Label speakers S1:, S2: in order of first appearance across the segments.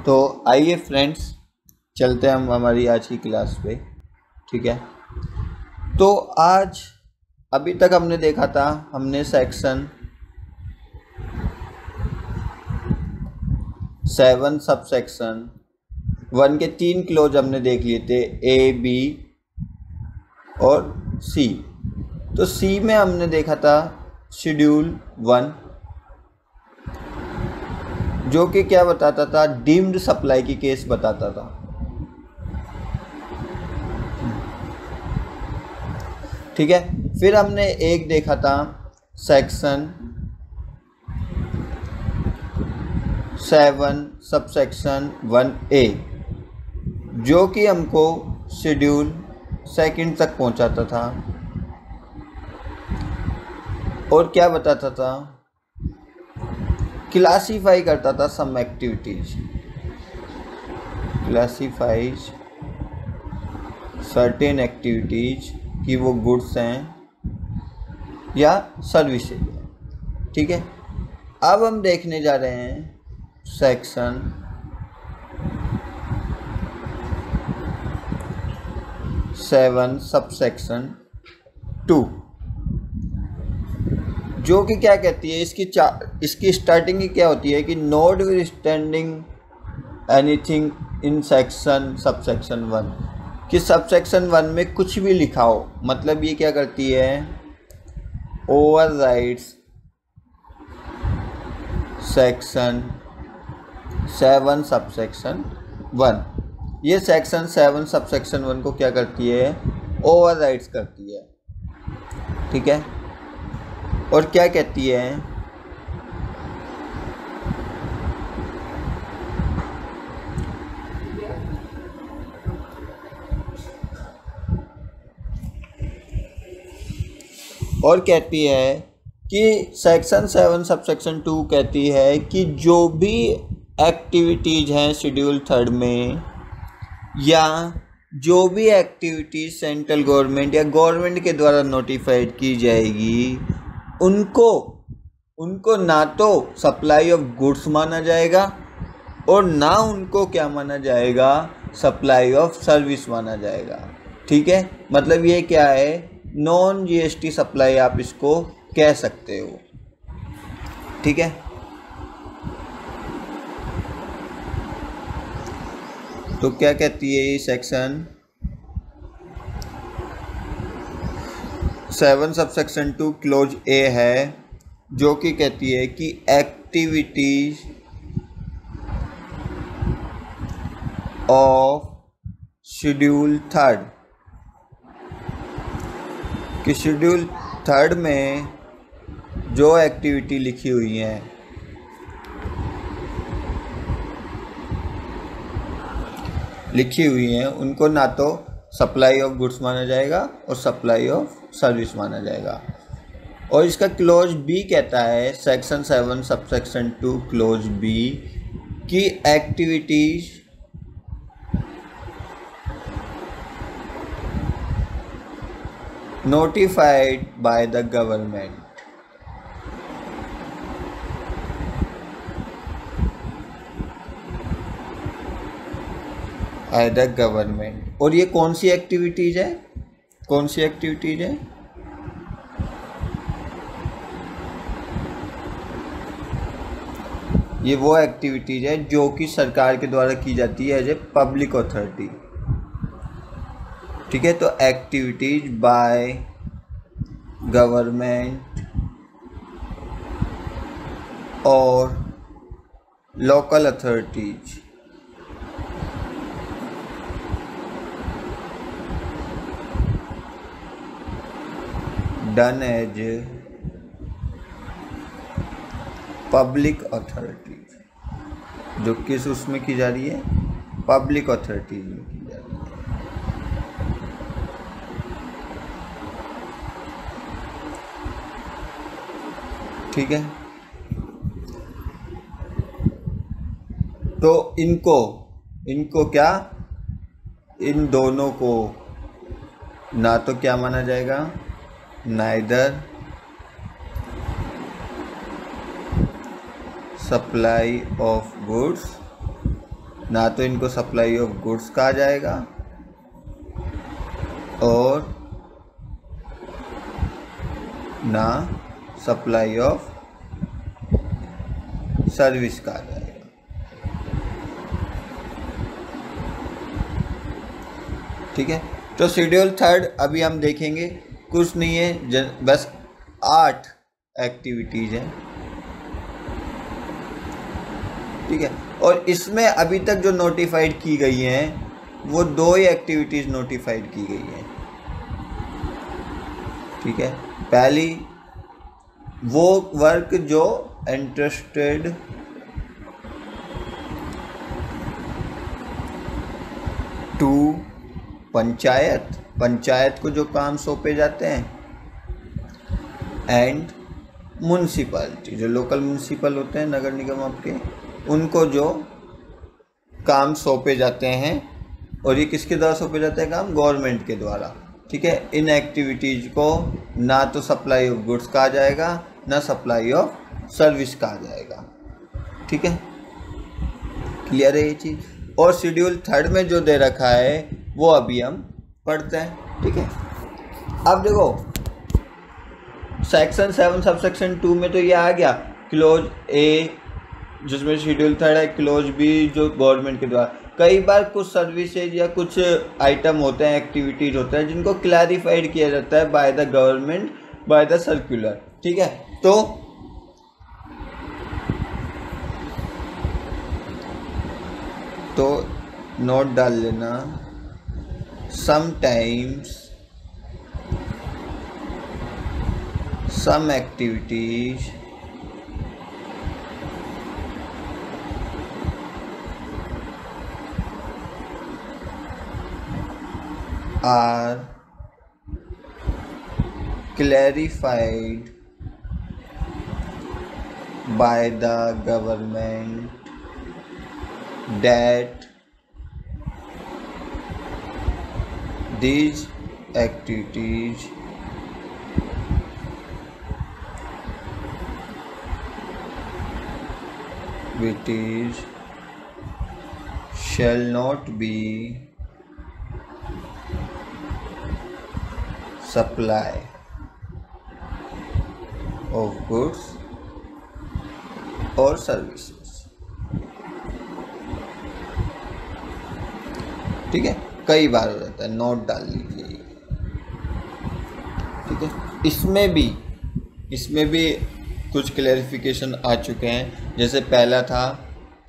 S1: तो आइए फ्रेंड्स, चलते हैं हम हमारी आज की क्लास पे। ठीक है, तो आज अभी तक हमने देखा था, हमने सेक्शन 7 सब सेक्शन 1 के 3 क्लोज हमने देख लिए थे, ए बी और सी। तो सी में हमने देखा था शेड्यूल 1, जो कि क्या बताता था, डीम्ड सप्लाई की केस बताता था। ठीक है, फिर हमने एक देखा था सेक्शन 7 सब सेक्शन 1A, जो कि हमको शेड्यूल 2 तक पहुंचाता था और क्या बताता था, क्लासीफाई करता था some activities, classifies certain activities कि वो गुड्स हैं या सर्विसेज हैं। ठीक है, अब हम देखने जा रहे हैं सेक्शन 7 सब सेक्शन 2, जो कि क्या कहती है, इसकी स्टार्टिंग ही क्या होती है कि note with standing anything in section sub section 1, कि सब सेक्शन 1 में कुछ भी लिखा हो। मतलब ये क्या करती है, ओवरराइड्स सेक्शन 7 सब सेक्शन 1। ये सेक्शन 7 सब सेक्शन 1 को क्या करती है, ओवरराइड्स करती है। ठीक है, और क्या कहती है, और कहती है कि सेक्शन 7 सब सेक्शन 2 कहती है कि जो भी एक्टिविटीज़ हैं शेड्यूल 3 में, या जो भी एक्टिविटीज सेंट्रल गवर्नमेंट या गवर्नमेंट के द्वारा नोटिफाइड की जाएगी, उनको ना तो सप्लाई ऑफ गुड्स माना जाएगा और ना उनको क्या माना जाएगा, सप्लाई ऑफ सर्विस माना जाएगा। ठीक है, मतलब ये क्या है, नॉन जीएसटी सप्लाई आप इसको कह सकते हो। ठीक है, तो क्या कहती है ये सेक्शन 7 सब सेक्शन 2 क्लोज ए है, जो कि कहती है कि एक्टिविटीज ऑफ शेड्यूल 3, कि शेड्यूल 3 में जो एक्टिविटी लिखी हुई हैं उनको ना तो सप्लाई ऑफ गुड्स माना जाएगा और सप्लाई ऑफ सर्विस माना जाएगा। और इसका क्लोज बी कहता है, section 7 sub section 2 clause B, की activities notified by the government, और ये कौन सी एक्टिविटीज है, ये वो एक्टिविटीज है जो कि सरकार के द्वारा की जाती है एज ए पब्लिक अथॉरिटी। ठीक है, तो एक्टिविटीज बाय गवर्नमेंट और local authorities done as public authorities, जो किस उसमें की जा रही है, पब्लिक अथॉरिटीज में की जा रही है। ठीक है, तो इनको क्या, इन दोनों को ना तो क्या माना जाएगा, नाइदर सप्लाई ऑफ गुड्स ना तो इनको सप्लाई ऑफ गुड्स कहा जाएगा और ना सप्लाई ऑफ सर्विस कहा जाएगा। ठीक है, तो शेड्यूल थर्ड अभी हम देखेंगे, कुछ नहीं है, बस 8 एक्टिविटीज हैं। ठीक है, और इसमें अभी तक जो नोटिफाइड की गई हैं वो 2 ही एक्टिविटीज नोटिफाइड की गई हैं। ठीक है, पहली वो वर्क जो इंटरेस्टेड टू पंचायत को जो काम सौंपे जाते हैं, एंड म्युनिसिपैलिटी जो लोकल म्युनिसिपल होते हैं, नगर निगम आपके, उनको जो काम सौंपे जाते हैं, और ये किसके द्वारा सौंपे जाते हैं काम? गवर्नमेंट के द्वारा। ठीक है, इन एक्टिविटीज को ना तो सप्लाई ऑफ गुड्स कहा जाएगा ना सप्लाई ऑफ सर्विस कहा जाएगा। ठीक है, क्लियर है ये चीज़? और शेड्यूल थर्ड में जो दे रखा है वो अभी हम पढ़ते हैं। ठीक है, अब देखो सेक्शन 7 सबसेक्शन 2 में तो ये आ गया क्लोज ए जिसमें शेड्यूल थर्ड है, क्लोज बी जो गवर्नमेंट के द्वारा। कई बार कुछ सर्विसेज या कुछ आइटम होते हैं, एक्टिविटीज होते हैं जिनको क्लैरिफाइड किया जाता है by the government by the circular. ठीक है, तो नोट डाल लेना, sometimes some activities are clarified by the government that these activities which shall not be supply of goods or services। ठीक है, कई बार हो जाता है, नोट डाल लीजिए। ठीक है, इसमें भी कुछ क्लैरिफिकेशन आ चुके हैं। जैसे पहला था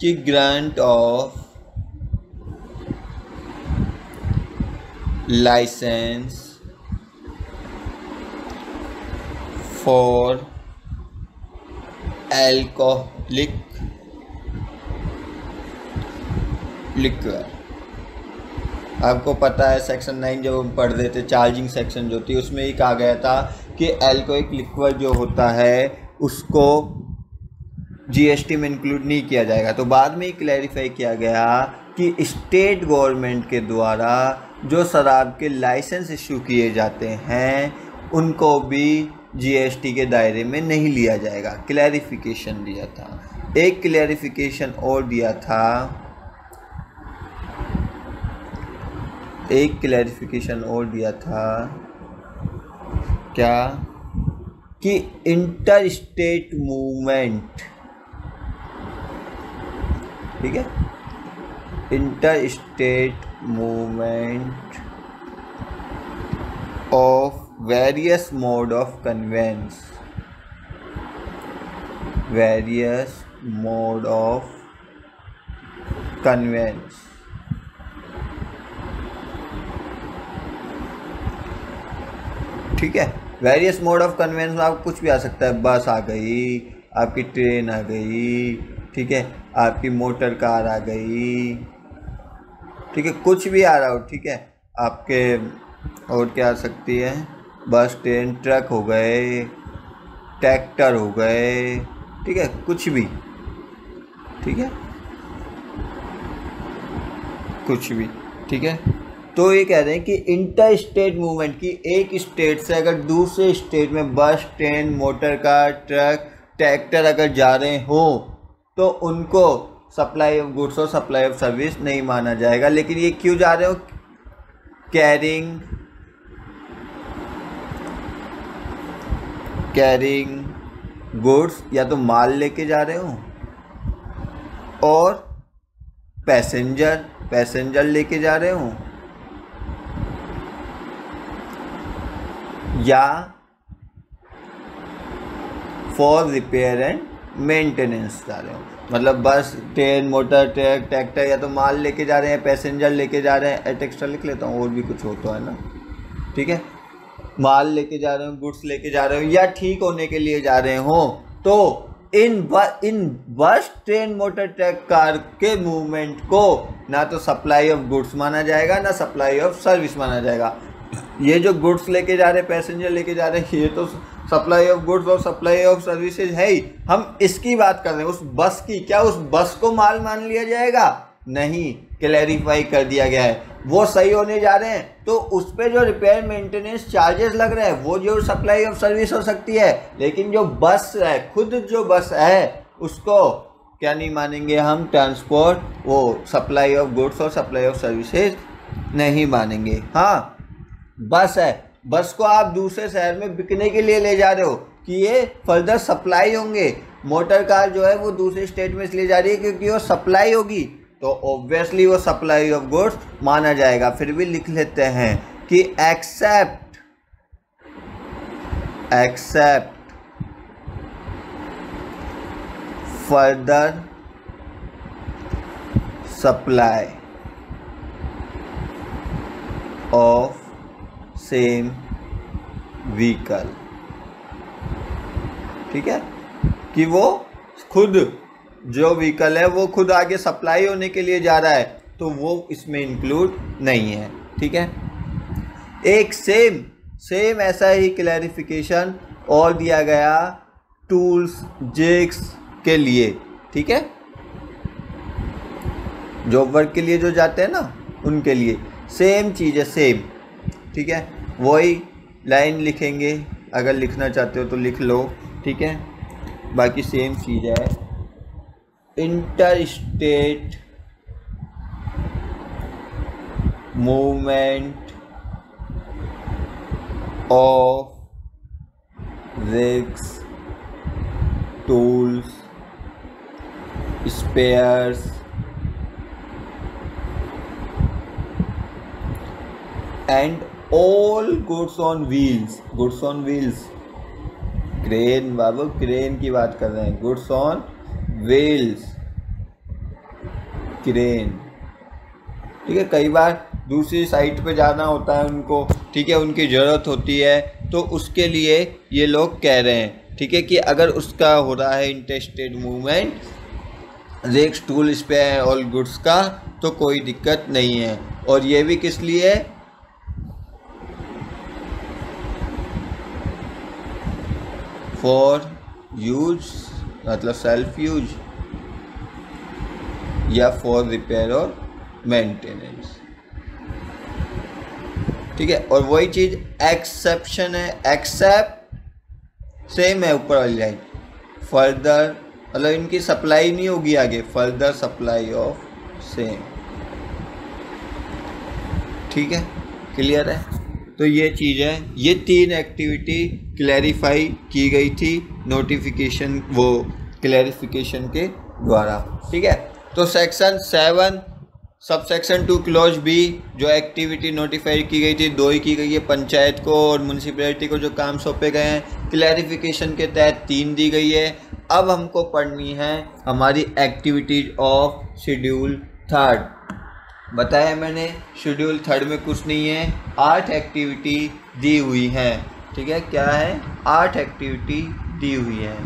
S1: कि grant of licence for alcoholic liquor. आपको पता है सेक्शन 9 जब हम पढ़ रहे थे, चार्जिंग सेक्शन जो थी, उसमें ही कहा गया था कि एल्कोहलिक लिक्वर जो होता है उसको जीएसटी में इंक्लूड नहीं किया जाएगा। तो बाद में ही क्लैरिफाई किया गया कि स्टेट गवर्नमेंट के द्वारा जो शराब के लाइसेंस इशू किए जाते हैं उनको भी जीएसटी के दायरे में नहीं लिया जाएगा। क्लैरिफिकेशन दिया था। एक क्लैरिफिकेशन और दिया था, क्या कि इंटर स्टेट मूवमेंट, ठीक है, inter state movement of various mode of conveyance, ठीक है। वेरियस मोड ऑफ कन्वेंस में आपको कुछ भी आ सकता है, बस आ गई, आपकी ट्रेन आ गई, ठीक है, आपकी मोटर कार आ गई, ठीक है, कुछ भी आ रहा हो, ठीक है, आपके और क्या आ सकती है, बस ट्रेन, ट्रक हो गए, ट्रैक्टर हो गए, ठीक है, कुछ भी, ठीक है, कुछ भी, ठीक है। तो ये कह रहे हैं कि इंटर स्टेट मूवमेंट की एक स्टेट से अगर दूसरे स्टेट में बस, train, motor car, truck, tractor अगर जा रहे हो तो उनको सप्लाई ऑफ गुड्स और सप्लाई ऑफ सर्विस नहीं माना जाएगा। लेकिन ये क्यों जा रहे हो, कैरिंग गुड्स, या तो माल लेके जा रहे हो, और पैसेंजर लेके जा रहे हो, या फॉर रिपेयर एंड मेंटेनेंस जा रहे हो। मतलब बस, ट्रेन, मोटर, ट्रक, ट्रैक्टर, या तो माल लेके जा रहे हैं, पैसेंजर लेके जा रहे हैं, एक्स्ट्रा लिख लेता हूँ और भी कुछ होता है ना, ठीक है, माल लेके जा रहे हो, गुड्स लेके जा रहे हो, या ठीक होने के लिए जा रहे हो, तो इन बस, ट्रेन, मोटर, ट्रक, कार के मूवमेंट को ना तो सप्लाई ऑफ गुड्स माना जाएगा ना सप्लाई ऑफ सर्विस माना जाएगा। ये जो गुड्स लेके जा रहे हैं, पैसेंजर लेके जा रहे हैं, ये तो सप्लाई ऑफ गुड्स और सप्लाई ऑफ सर्विसेज है ही। हम इसकी बात कर रहे हैं, उस बस की। क्या उस बस को माल मान लिया जाएगा? नहीं, क्लैरिफाई कर दिया गया है। वो सही होने जा रहे हैं तो उस पर जो रिपेयर मेंटेनेंस चार्जेस लग रहे हैं वो जो सप्लाई ऑफ सर्विस हो सकती है, लेकिन जो बस है, खुद जो बस है, उसको क्या नहीं मानेंगे हम, ट्रांसपोर्ट, वो सप्लाई ऑफ गुड्स और सप्लाई ऑफ सर्विसेज नहीं मानेंगे। हाँ, बस है, बस को आप दूसरे शहर में बिकने के लिए ले जा रहे हो कि ये फर्दर सप्लाई होंगे। मोटर कार जो है वो दूसरे स्टेट में इसलिए जा रही है क्योंकि वो सप्लाई होगी, तो ऑब्वियसली वो सप्लाई ऑफ गुड्स माना जाएगा। फिर भी लिख लेते हैं कि except further supply of same vehicle. ठीक है, कि वो खुद जो व्हीकल है वो खुद आगे सप्लाई होने के लिए जा रहा है, तो वो इसमें इंक्लूड नहीं है। ठीक है, एक सेम ऐसा ही क्लैरिफिकेशन और दिया गया टूल्स, जिग्स के लिए। ठीक है, जॉब वर्क के लिए जो जाते हैं ना, उनके लिए सेम चीज़ है, सेम। ठीक है, वही लाइन लिखेंगे, अगर लिखना चाहते हो तो लिख लो। ठीक है, बाकी सेम चीज़ है। Inter state movement of rigs, tools, spares and all goods on wheels. Crane, बाबू क्रेन की बात कर रहे हैं, गुड्स ऑन व्हील्स, क्रेन। ठीक है, कई बार दूसरी साइट पे जाना होता है उनको, ठीक है, उनकी ज़रूरत होती है, तो उसके लिए ये लोग कह रहे हैं, ठीक है, कि अगर उसका हो रहा है interstate movement, rigs, tool, spare, all goods का, तो कोई दिक्कत नहीं है। और ये भी किस लिए? फॉर यूज, मतलब सेल्फ यूज, या फॉर रिपेयर और मेंटेनेंस। ठीक है, और वही चीज एक्सेप्शन है, एक्सेप्ट सेम है ऊपर वाली लाइन, फर्दर, मतलब इनकी सप्लाई नहीं होगी आगे, फर्दर सप्लाई ऑफ सेम। ठीक है, क्लियर है? तो ये चीज़ है, ये 3 एक्टिविटी क्लैरिफाई की गई थी नोटिफिकेशन, वो क्लैरिफिकेशन के द्वारा। ठीक है, तो section 7 sub section 2 clause B जो एक्टिविटी नोटिफाई की गई थी, 2 ही की गई है, पंचायत को और म्यूनसिपैलिटी को जो काम सौंपे गए हैं, क्लैरिफिकेशन के तहत 3 दी गई है। अब हमको पढ़नी है हमारी एक्टिविटीज ऑफ शेड्यूल 3। बताया मैंने, शेड्यूल 3 में कुछ नहीं है, 8 एक्टिविटी दी हुई हैं। ठीक है, क्या है? 8 एक्टिविटी दी हुई है।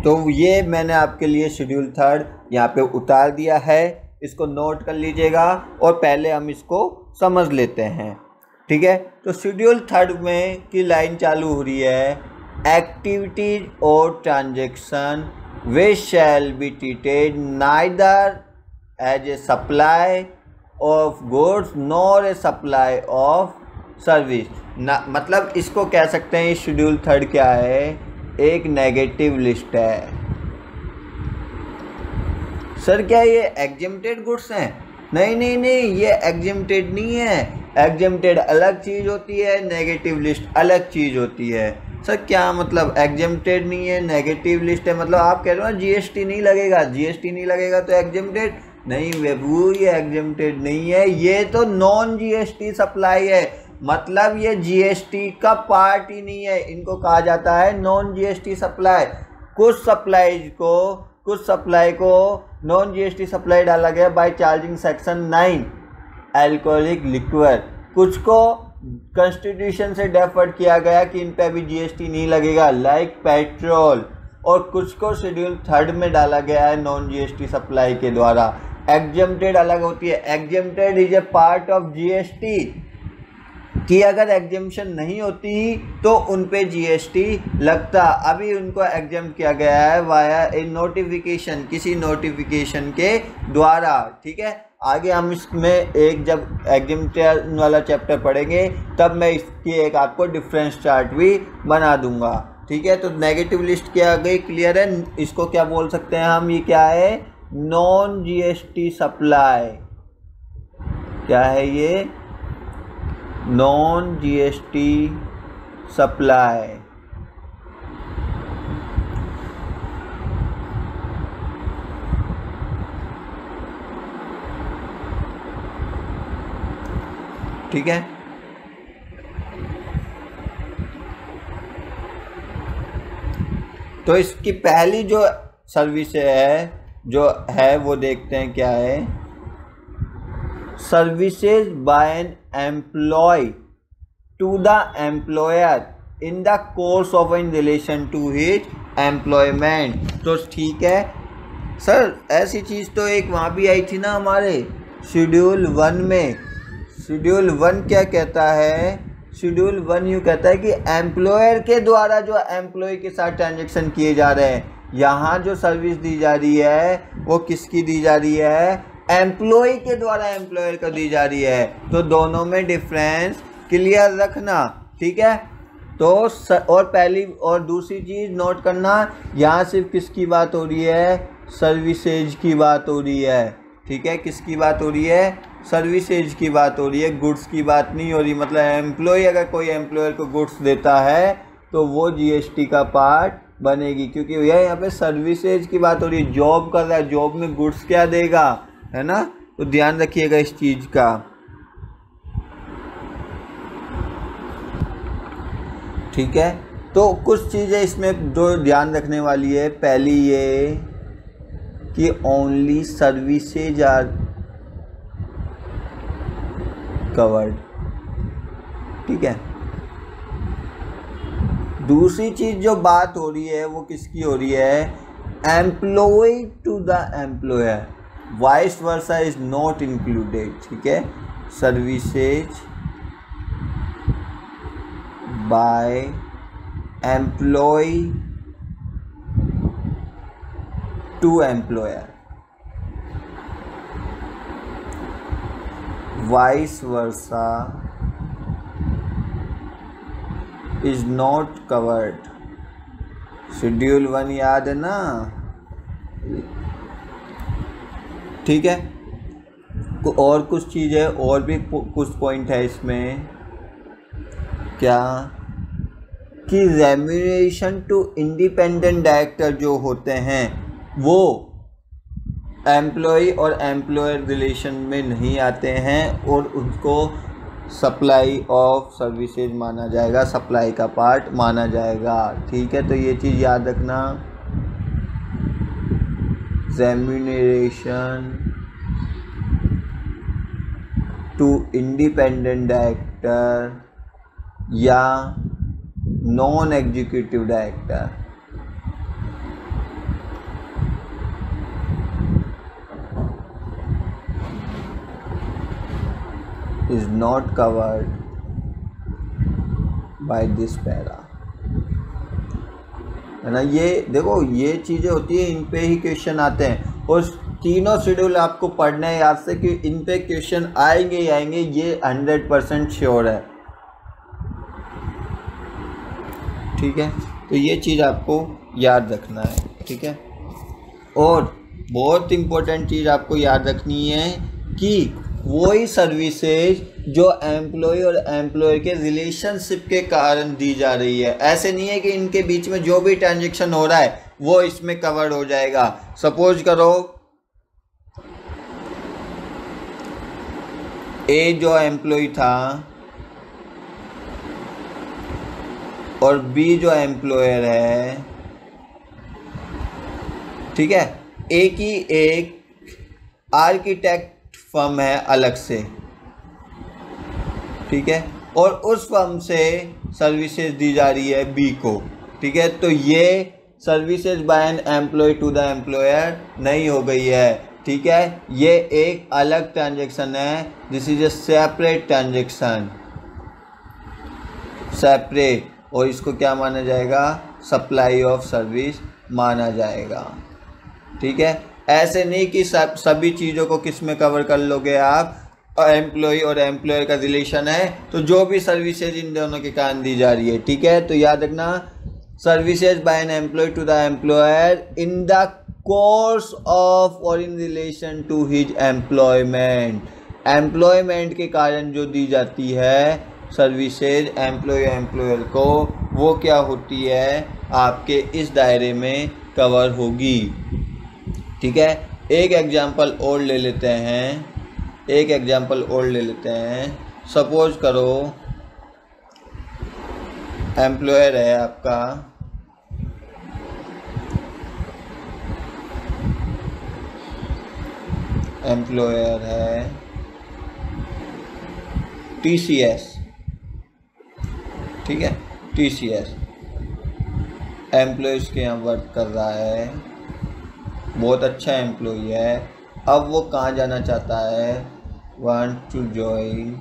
S1: तो ये मैंने आपके लिए शेड्यूल 3 यहाँ पे उतार दिया है, इसको नोट कर लीजिएगा और पहले हम इसको समझ लेते हैं। ठीक है, तो शेड्यूल 3 में की लाइन चालू हो रही है, activities or transaction which shall be treated neither as a supply of goods nor a supply of service ना, मतलब इसको कह सकते हैं शेड्यूल थर्ड क्या है, एक नेगेटिव लिस्ट है। सर क्या ये एग्जेम्प्टेड गुड्स हैं? नहीं नहीं नहीं, ये एग्जेम्प्टेड नहीं है। एग्जेम्प्टेड अलग चीज़ होती है, नेगेटिव लिस्ट अलग चीज़ होती है। सर क्या मतलब एग्जेम्प्टेड नहीं है, नेगेटिव लिस्ट है, मतलब आप कह रहे हो ना जीएसटी नहीं लगेगा, जीएसटी नहीं लगेगा तो एग्जेम्प्टेड नहीं बाबू, ये एग्जेम्प्टेड नहीं है, ये तो नॉन जीएसटी सप्लाई है, मतलब ये जीएसटी का पार्ट ही नहीं है, इनको कहा जाता है नॉन जीएसटी सप्लाई। कुछ सप्लाई को नॉन जीएसटी सप्लाई डाला गया by charging section 9 alcoholic liquor, कुछ को कॉन्स्टिट्यूशन से डेफर्ड किया गया कि इन पे भी जीएसटी नहीं लगेगा लाइक पेट्रोल, और कुछ को शेड्यूल थर्ड में डाला गया है नॉन जीएसटी सप्लाई के द्वारा। एग्जेम्प्टेड अलग होती है, exempted is a part of GST, कि अगर एग्जेम्पशन नहीं होती तो उन पे जीएसटी लगता। अभी उनको एग्जेम्प्ट किया गया है वाया ए नोटिफिकेशन, किसी नोटिफिकेशन के द्वारा। ठीक है, आगे हम इसमें एक जब एग्जेम्प्टेड वाला चैप्टर पढ़ेंगे तब मैं इसकी एक आपको डिफरेंस चार्ट भी बना दूंगा। ठीक है, तो नेगेटिव लिस्ट क्या गई, क्लियर है? इसको क्या बोल सकते हैं हम, ये क्या है, नॉन जीएसटी सप्लाई। क्या है ये, नॉन जीएसटी सप्लाई। ठीक है, तो इसकी पहली जो सर्विस है वो देखते हैं क्या है। Services by an employee to the employer in the course of in relation to his employment. तो ठीक है सर, ऐसी चीज़ तो एक वहाँ भी आई थी ना हमारे शेड्यूल 1 में। शेड्यूल 1 क्या कहता है, शेड्यूल 1 यूँ कहता है कि एम्प्लॉयर के द्वारा जो एम्प्लॉय के साथ ट्रांजैक्शन किए जा रहे हैं, यहाँ जो सर्विस दी जा रही है वो किसकी दी जा रही है, एम्प्लॉय के द्वारा एम्प्लॉयर को दी जा रही है। तो दोनों में डिफरेंस क्लियर रखना। ठीक है, तो और पहली और दूसरी चीज़ नोट करना, यहाँ सिर्फ किसकी बात हो रही है, सर्विसेज की बात हो रही है। ठीक है, किसकी बात हो रही है, सर्विसेज की बात हो रही है, गुड्स की बात नहीं हो रही। मतलब एम्प्लॉय अगर कोई एम्प्लॉयर को गुड्स देता है तो वो जीएसटी का पार्ट बनेगी, क्योंकि भैया यहाँ पे सर्विसेज की बात हो रही है, जॉब कर रहा है, जॉब में गुड्स क्या देगा, है ना, तो ध्यान रखिएगा इस चीज़ का। ठीक है, तो कुछ चीज़ें इसमें जो ध्यान रखने वाली है, पहली ये कि ओनली सर्विसेज आर कवर्ड। ठीक है, दूसरी चीज़ जो बात हो रही है वो किसकी हो रही है, employee to the employer, vice versa is not included. ठीक है, services by employee to employer, vice versa is not covered. Schedule 1 याद है ना। ठीक है, और कुछ चीज़ें और भी कुछ पॉइंट है इसमें, क्या कि रेम्यूनरेशन टू इंडिपेंडेंट डायरेक्टर जो होते हैं वो एम्प्लॉय और एम्प्लॉयर रिलेशन में नहीं आते हैं और उनको सप्लाई ऑफ सर्विसेज माना जाएगा, सप्लाई का पार्ट माना जाएगा। ठीक है, तो ये चीज़ याद रखना, रेम्यूनरेशन टू इंडिपेंडेंट डायरेक्टर या non executive director is not covered by this para। है ना। ये देखो ये चीज़ें होती है, इन पे ही क्वेश्चन आते हैं और तीनों शेड्यूल आपको पढ़ना है याद से कि इन पे क्वेश्चन आएंगे ही आएंगे, ये 100% श्योर है। ठीक है, तो ये चीज़ आपको याद रखना है। ठीक है, और बहुत इम्पोर्टेंट चीज़ आपको याद रखनी है कि वही सर्विसेज जो एम्प्लॉय और एम्प्लॉयर के रिलेशनशिप के कारण दी जा रही है। ऐसे नहीं है कि इनके बीच में जो भी ट्रांजैक्शन हो रहा है वो इसमें कवर हो जाएगा। सपोज करो ए जो एम्प्लॉय था और बी जो एम्प्लॉयर है, ठीक है, ए की एक आर्किटेक्ट फर्म है अलग से, ठीक है, और उस फर्म से सर्विसेज दी जा रही है बी को। ठीक है, तो ये services by an employee to the employer नहीं हो गई है। ठीक है, ये एक अलग ट्रांजैक्शन है, this is a separate transaction, separate, और इसको क्या माना जाएगा, सप्लाई ऑफ सर्विस माना जाएगा। ठीक है, ऐसे नहीं कि सभी चीज़ों को किस में कवर कर लोगे आप, एम्प्लॉय और एम्प्लॉयर का रिलेशन है तो जो भी सर्विसेज इन दोनों के कारण दी जा रही है। ठीक है, तो याद रखना, services by an employee to the employer in the course of और in relation to his employment, employment के कारण जो दी जाती है सर्विसेज एम्प्लॉय एम्प्लॉयर को, वो क्या होती है, आपके इस दायरे में कवर होगी। ठीक है, एक एग्जांपल और ले लेते हैं, सपोज करो एम्प्लॉयर है आपका TCS, ठीक है, TCS एम्प्लॉयज़ के यहाँ वर्क कर रहा है, बहुत अच्छा एम्प्लॉय है। अब वो कहाँ जाना चाहता है, want to join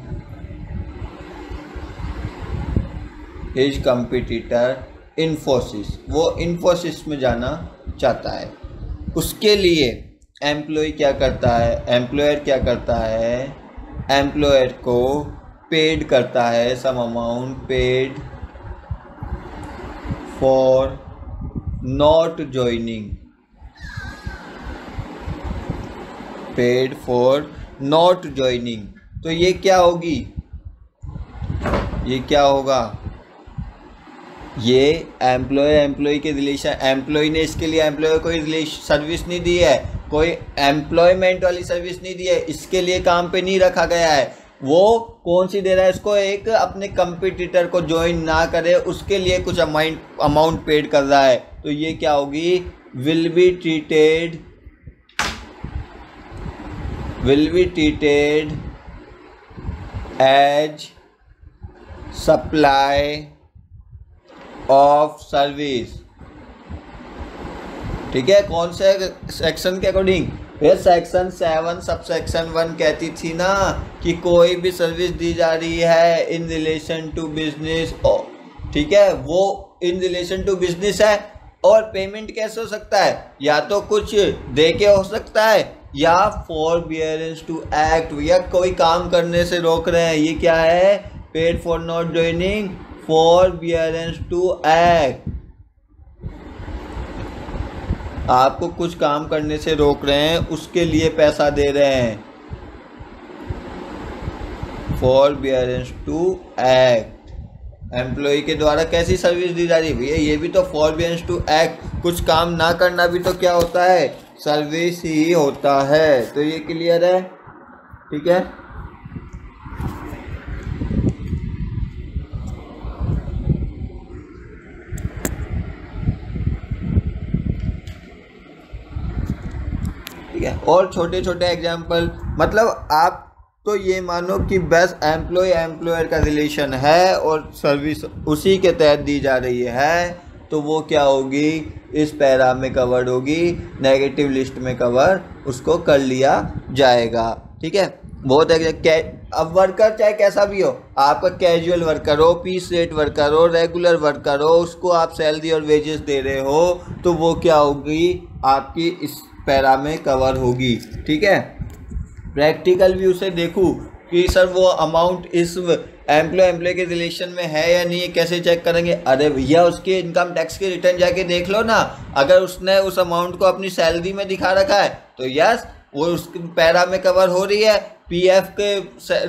S1: his competitor Infosys, वो इन्फोसिस में जाना चाहता है। उसके लिए एम्प्लॉय क्या करता है, एम्प्लॉयर क्या करता है, एम्प्लॉयर को पेड करता है some amount, paid for not joining, paid for not joining. तो ये क्या होगी, ये क्या होगा, ये एम्प्लॉय के रिलेशन, एम्प्लॉय ने इसके लिए एम्प्लॉय कोई सर्विस नहीं दी है, कोई एम्प्लॉयमेंट वाली सर्विस नहीं दी है, इसके लिए काम पे नहीं रखा गया है। वो कौन सी दे रहा है, इसको एक अपने कंपटीटर को ज्वाइन ना करे उसके लिए कुछ अमाउंट पेड कर रहा है। तो ये क्या होगी, will be treated as supply of service। ठीक है, कौन से सेक्शन के अकॉर्डिंग, ये सेक्शन 7 सबसेक्शन 1 कहती थी ना कि कोई भी सर्विस दी जा रही है इन रिलेशन टू बिजनेस, ठीक है, वो इन रिलेशन टू बिजनेस है। और पेमेंट कैसे हो सकता है, या तो कुछ दे के हो सकता है, या फॉरबियरेंस टू एक्ट, या कोई काम करने से रोक रहे हैं, ये क्या है, paid for not joining, forbearance to act, आपको कुछ काम करने से रोक रहे हैं उसके लिए पैसा दे रहे हैं, फॉरबियरेंस टू एक्ट। एम्प्लॉय के द्वारा कैसी सर्विस दी जा रही है भैया, ये भी तो फॉरबियरेंस टू एक्ट, कुछ काम ना करना भी तो क्या होता है, सर्विस ही होता है। तो ये क्लियर है, ठीक है। ठीक है, और छोटे छोटे एग्जाम्पल, मतलब आप तो ये मानो कि बस एम्प्लॉय एम्प्लॉयर का रिलेशन है और सर्विस उसी के तहत दी जा रही है, तो वो क्या होगी, इस पैरा में कवर्ड होगी, नेगेटिव लिस्ट में कवर उसको कर लिया जाएगा। ठीक है, बहुत अब वर्कर चाहे कैसा भी हो, आपका कैजुअल वर्कर हो, पीस रेट वर्कर हो, रेगुलर वर्कर हो, उसको आप सैलरी और वेजेस दे रहे हो, तो वो क्या होगी, आपकी इस पैरा में कवर होगी। ठीक है, प्रैक्टिकल व्यू से देखूँ कि सर वो अमाउंट इस एम्प्लॉय के रिलेशन में है या नहीं है, कैसे चेक करेंगे? अरे भैया उसके इनकम टैक्स के रिटर्न जाके देख लो ना, अगर उसने उस अमाउंट को अपनी सैलरी में दिखा रखा है तो यस वो उस पैरा में कवर हो रही है। पीएफ के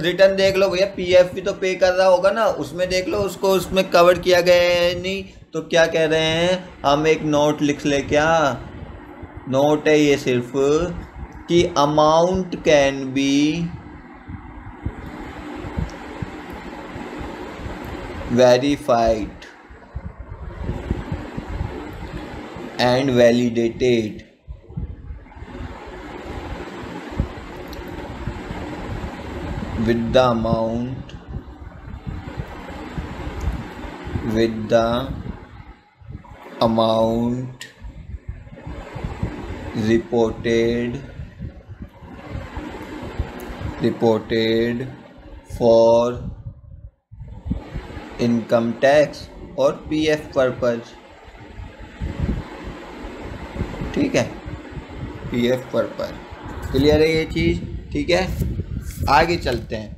S1: रिटर्न देख लो भैया, पीएफ भी तो पे कर रहा होगा ना, उसमें देख लो उसको उसमें कवर किया गया है नहीं। तो क्या कह रहे हैं हम, एक नोट लिख ले, क्या नोट है ये सिर्फ, कि amount can be verified and validated with the amount reported for income tax और पीएफ पर्पज। ठीक है, पीएफ पर्पज क्लियर है ये चीज़। ठीक है, आगे चलते हैं।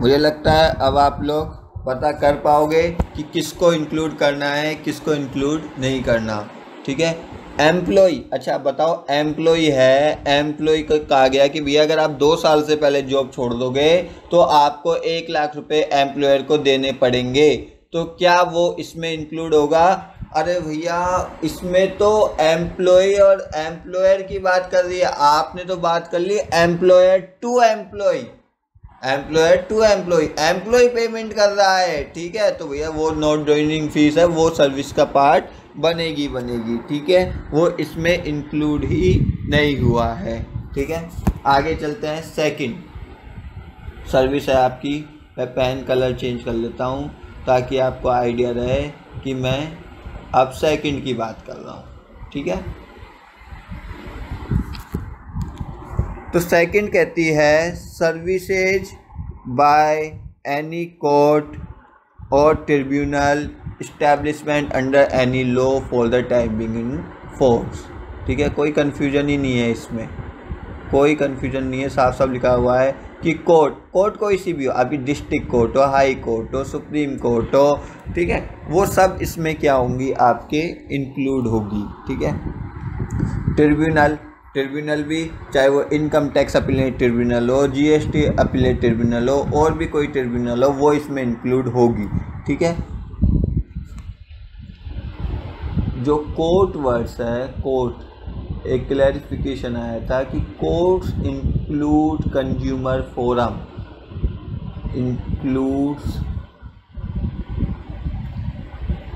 S1: मुझे लगता है अब आप लोग पता कर पाओगे कि किसको इंक्लूड करना है, किसको इंक्लूड नहीं करना। ठीक है, एम्प्लॉय, अच्छा बताओ एम्प्लॉय है, एम्प्लॉय को कहा गया कि भैया अगर आप 2 साल से पहले जॉब छोड़ दोगे तो आपको 1 लाख रुपए एम्प्लॉयर को देने पड़ेंगे, तो क्या वो इसमें इंक्लूड होगा? अरे भैया इसमें तो एम्प्लॉय और एम्प्लॉयर की बात कर रही है, आपने तो बात कर ली employer to employee, employee payment कर रहा है। ठीक है, तो भैया वो नॉट ज्वाइनिंग फीस है, वो सर्विस का पार्ट बनेगी। ठीक है, वो इसमें इंक्लूड ही नहीं हुआ है। ठीक है, आगे चलते हैं। सेकंड सर्विस है आपकी, मैं पेन कलर चेंज कर लेता हूँ ताकि आपको आइडिया रहे कि मैं अब सेकंड की बात कर रहा हूँ। ठीक है, तो सेकंड कहती है सर्विसेज बाय एनी कोर्ट और tribunal establishment under any law for the time being in force. ठीक है, कोई कन्फ्यूजन ही नहीं है इसमें, कोई कन्फ्यूजन नहीं है, साफ साफ लिखा हुआ है कि कोर्ट कोई सी भी हो, अभी डिस्ट्रिक्ट कोर्ट हो, हाई कोर्ट हो, सुप्रीम कोर्ट हो, ठीक है, वो सब इसमें क्या होंगी आपके इंक्लूड होगी। ठीक है, ट्रिब्यूनल भी, चाहे वो इनकम टैक्स अपीलेट ट्रिब्यूनल हो, जीएसटी अपीलेट ट्रिब्यूनल हो, और भी कोई ट्रिब्यूनल हो, वो इसमें इंक्लूड होगी। ठीक है, जो कोर्ट वर्ड्स है, कोर्ट एक क्लैरिफिकेशन आया था कि courts include consumer forum, includes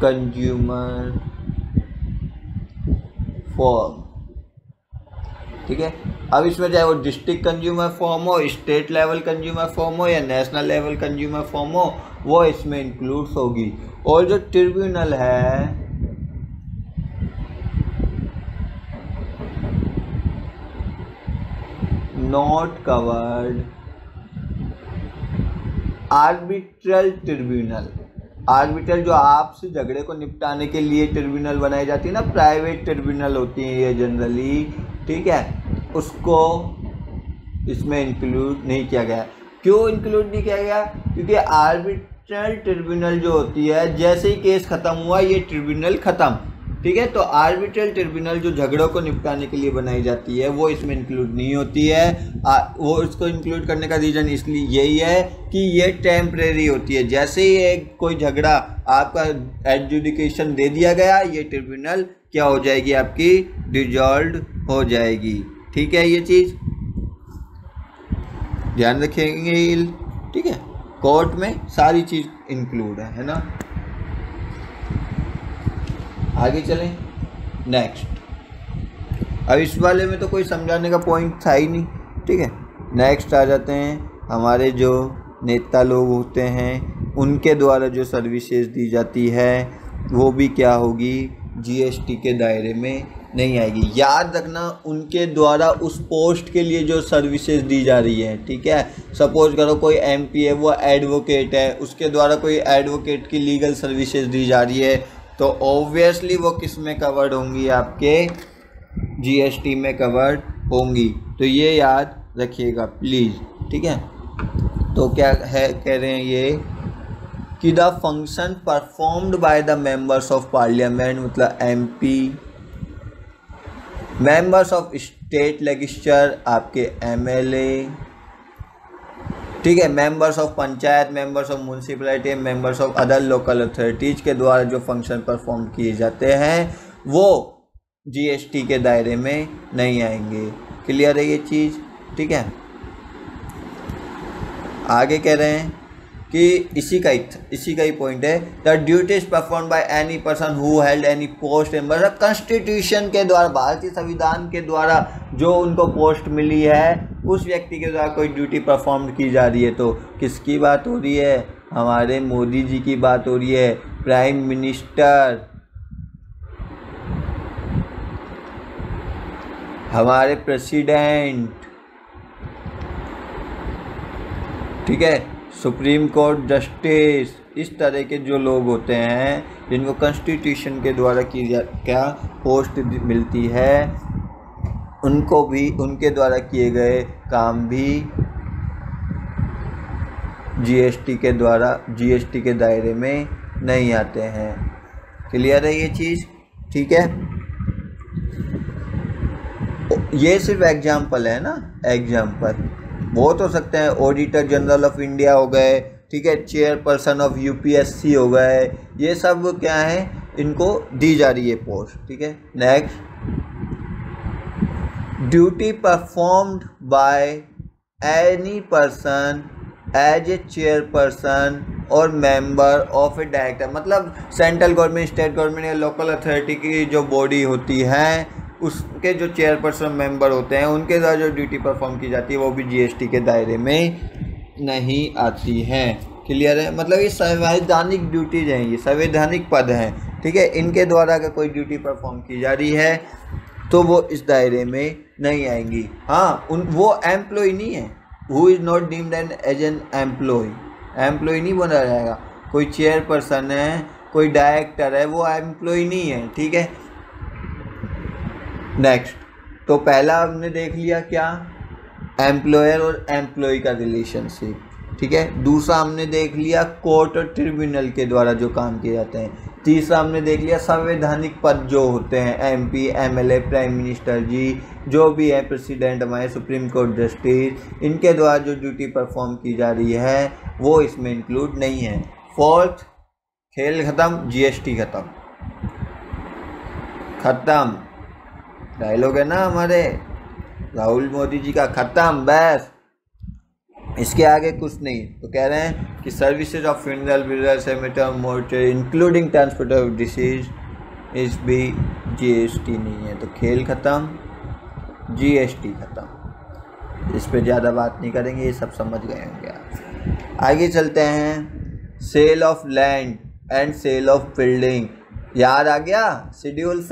S1: consumer forum. ठीक है, अब इसमें चाहे वो डिस्ट्रिक्ट कंज्यूमर फॉर्म हो, स्टेट लेवल कंज्यूमर फॉर्म हो या नेशनल लेवल कंज्यूमर फॉर्म हो, वो इसमें इंक्लूड्स होगी। और जो ट्रिब्यूनल है not covered arbitral tribunal, arbitral जो आपसे झगड़े को निपटाने के लिए ट्रिब्यूनल बनाई जाती है ना, प्राइवेट ट्रिब्यूनल होती है ये जनरली। ठीक है, उसको इसमें इंक्लूड नहीं किया गया। क्यों इंक्लूड नहीं किया गया? क्योंकि आर्बिट्रल ट्रिब्यूनल जो होती है, जैसे ही केस ख़त्म हुआ ये ट्रिब्यूनल ख़त्म। ठीक है, तो आर्बिट्रल ट्रिब्यूनल जो झगड़ों को निपटाने के लिए बनाई जाती है वो इसमें इंक्लूड नहीं होती है। वो इसको इंक्लूड करने का रीज़न इसलिए यही है कि ये टेम्परेरी होती है। जैसे ही एक कोई झगड़ा आपका एडजुडिकेशन दे दिया गया, ये ट्रिब्यूनल क्या हो जाएगी आपकी, डिजॉल्व हो जाएगी। ठीक है, ये चीज़ ध्यान रखेंगे। ठीक है, कोर्ट में सारी चीज़ इंक्लूड है ना। आगे चलें नेक्स्ट। अब इस वाले में तो कोई समझाने का पॉइंट था ही नहीं। ठीक है, नेक्स्ट आ जाते हैं। हमारे जो नेता लोग होते हैं उनके द्वारा जो सर्विसेज दी जाती है वो भी क्या होगी, जीएसटी के दायरे में नहीं आएगी। याद रखना उनके द्वारा उस पोस्ट के लिए जो सर्विसेज दी जा रही है, ठीक है। सपोज करो कोई एमपी है, वो एडवोकेट है, उसके द्वारा कोई एडवोकेट की लीगल सर्विसेज दी जा रही है, तो ऑब्वियसली वो किस में कवर्ड होंगी, आपके जीएसटी में कवर्ड होंगी। तो ये याद रखिएगा प्लीज़, ठीक है। तो क्या है कह रहे हैं ये कि the function performed by the members of parliament, मतलब MP, members of state legislature आपके एमएलए, ठीक है, members of panchayat, members of municipality, members of other local authorities के द्वारा जो फंक्शन परफॉर्म किए जाते हैं वो जीएसटी के दायरे में नहीं आएंगे। क्लियर है ये चीज़, ठीक है। आगे कह रहे हैं कि इसी का ही पॉइंट है, the duties perform by any person who held any post in constitution के द्वारा, भारतीय संविधान के द्वारा जो उनको पोस्ट मिली है उस व्यक्ति के द्वारा कोई ड्यूटी परफॉर्म की जा रही है। तो किसकी बात हो रही है, हमारे मोदी जी की बात हो रही है, प्राइम मिनिस्टर, हमारे प्रेसिडेंट, ठीक है, सुप्रीम कोर्ट जस्टिस, इस तरह के जो लोग होते हैं जिनको कॉन्स्टिट्यूशन के द्वारा क्या पोस्ट मिलती है, उनको भी उनके द्वारा किए गए काम भी जीएसटी के दायरे में नहीं आते हैं। क्लियर है ये चीज़, ठीक है। ये सिर्फ एग्जाम्पल है ना, एग्जाम्पल बहुत हो सकते हैं। ऑडिटर जनरल ऑफ इंडिया हो गए, ठीक है, चेयरपर्सन ऑफ यूपीएससी हो गए, ये सब क्या है, इनको दी जा रही है पोस्ट, ठीक है। Next, duty performed by any person as a chairperson और मेंबर ऑफ ए डायरेक्टर, मतलब सेंट्रल गवर्नमेंट, स्टेट गवर्नमेंट या लोकल अथॉरिटी की जो बॉडी होती है उसके जो चेयरपर्सन मेंबर होते हैं उनके द्वारा जो ड्यूटी परफॉर्म की जाती है वो भी जीएसटी के दायरे में नहीं आती है। क्लियर है, मतलब ये संवैधानिक ड्यूटीज हैं, ये संवैधानिक पद हैं, ठीक है। इनके द्वारा अगर कोई ड्यूटी परफॉर्म की जा रही है तो वो इस दायरे में नहीं आएंगी। हाँ, वो एम्प्लॉय नहीं है, who is not deemed as an employee नहीं बोला जाएगा। कोई चेयरपर्सन है, कोई डायरेक्टर है, वो एम्प्लॉय नहीं है, ठीक है। नेक्स्ट, तो पहला हमने देख लिया क्या, एम्प्लॉयर और एम्प्लॉय का रिलेशनशिप, ठीक है। दूसरा हमने देख लिया कोर्ट और ट्रिब्यूनल के द्वारा जो काम किए जाते हैं। तीसरा हमने देख लिया संवैधानिक पद जो होते हैं, एमपी, एमएलए, प्राइम मिनिस्टर जी, जो भी है, प्रेसिडेंट, हमारे सुप्रीम कोर्ट जस्टिस, इनके द्वारा जो ड्यूटी परफॉर्म की जा रही है वो इसमें इंक्लूड नहीं है। फोर्थ, खेल खत्म, जीएसटी खत्म, डायलॉग है ना हमारे राहुल मोदी जी का, खत्म, बस, इसके आगे कुछ नहीं। तो कह रहे हैं कि services of funeral business cemetery mortuary including transport of deceased इस भी जीएसटी नहीं है। तो खेल खत्म, जीएसटी खत्म, इस पे ज़्यादा बात नहीं करेंगे, ये सब समझ गए होंगे आप। आगे चलते हैं, sale of land and sale of building, याद आ गया। शेड्यूल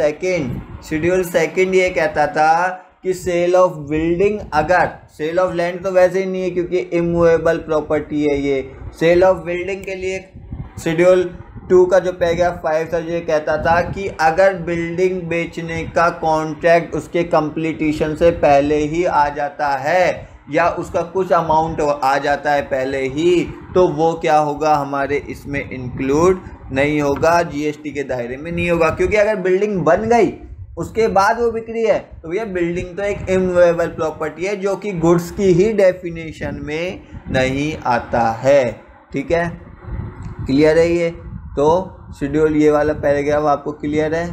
S1: सेकंड ये कहता था कि सेल ऑफ बिल्डिंग, अगर सेल ऑफ लैंड तो वैसे ही नहीं है क्योंकि इमूवेबल प्रॉपर्टी है ये, सेल ऑफ बिल्डिंग के लिए शेड्यूल 2 का जो पैराग्राफ 5 था ये कहता था कि अगर बिल्डिंग बेचने का कॉन्ट्रैक्ट उसके कंप्लीटेशन से पहले ही आ जाता है या उसका कुछ अमाउंट आ जाता है पहले ही, तो वो क्या होगा, हमारे इसमें इंक्लूड नहीं होगा, जीएसटी के दायरे में नहीं होगा। क्योंकि अगर बिल्डिंग बन गई उसके बाद वो बिक्री है तो भैया बिल्डिंग तो एक इमूवेबल प्रॉपर्टी है जो कि गुड्स की ही डेफिनेशन में नहीं आता है, ठीक है। क्लियर है ये, तो शेड्यूल ये वाला पैराग्राफ आपको क्लियर है,